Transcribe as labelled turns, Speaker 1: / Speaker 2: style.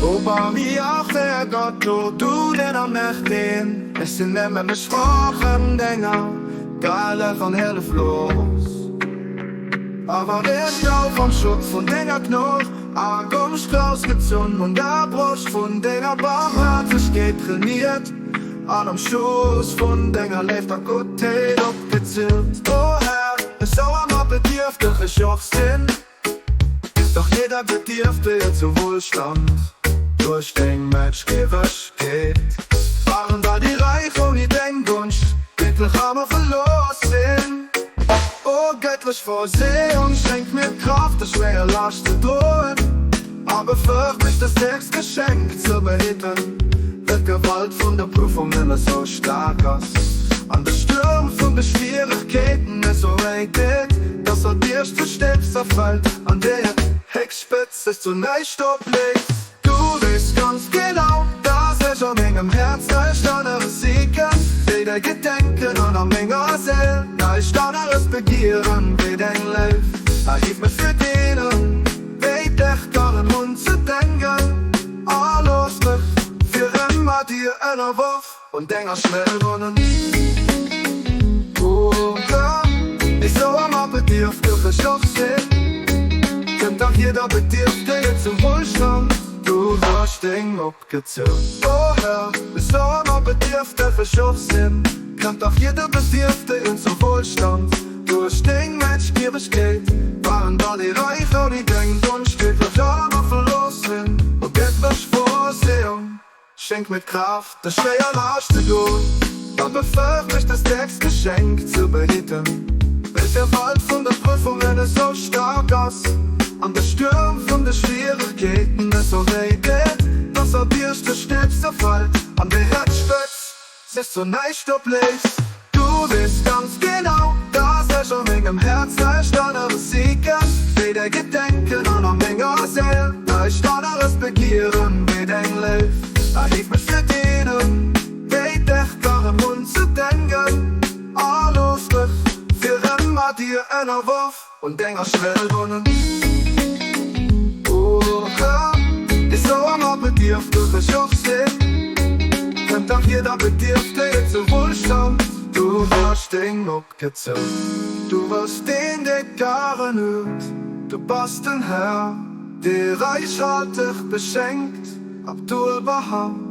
Speaker 1: Opa mi auch der Gott, du den am Nächten. Es sind immer mit schwachen Dinger, geile von Helle los. Aber der Stau vom Schutz von Dinger Knoch, a Gummistrauß gezogen und der Brust von Dinger barmherzig geht trainiert. An am Schuss von Dinger lebt a gut Tee abgezählt. Oh Herr, es sauer mal bedürftig, ich auch Sinn. Doch jeder Bedürfte jetzt zu Wohlstand durch den Match gewäscht geht. Waren da die Reiche und die Denkgunst, endlich haben wir verloren. Oh, göttlich Vorsehung schenkt mir Kraft, das schwere Last zu drohen. Aber fürcht mich das nächste Geschenk zu behitten, wird Gewalt von der Prüfung immer so stark ist. An der Sturm von den Schwierigkeiten ist so regnet, dass der erste Step zerfällt, an der Heckspitze ist so nicht obliegt. Du weißt ganz genau, dass ich an meinem Herz nicht anderes siegen, weder Gedenken und an meiner Seele nicht anderes begieren wie dein Leben. Gib mir für denen, weit echt an den Mund zu denken. Alles mich für immer dir einer Wurf und denk schnell runnen. Oh ja, ich so am Bedürftig, ich auch sehen. Kennt auch jeder Bedürfte jetzt zum Wohlstand. Du hast den abgezogen. Oh Herr, ich so am Bedürftig, ich auch sehen. Kennt auch jeder Bedürfte jetzt zum Wohlstand. Durch den Mensch gierig geht, waren da die Reiche und die denken und steht, was aber verloren. Und göttlich Vorsehung schenk mit Kraft, das schwer Last zu tun. Dann befürcht mich das nächste Geschenk zu behitten. Welcher Wald von der Prüfung, wenn es so stark ist. An der Sturm von den Schwierigkeiten ist so regnet, dass der erste Step zerfällt. An der Herzspitz ist so nicht obläst. Du weißt ganz genau, dass ich an meinem Herz nicht anderes siegen, weder Gedenken und an meiner Seele nicht anderes begieren wie dein Leben. Gib mir für denen, weit echt an den Mund zu denken. Alles wird für immer dir einer Wurf und denk schnell runnen. Oh ja, ich so am Bedürftig, ich auch sehen. Kennt auch jeder Bedürfte jetzt zum Wohlstand. Du hast den abgezogen, du wirst den Dekaren hört. Du bist ein Herr, der reich hat dich beschenkt. Abdul Baham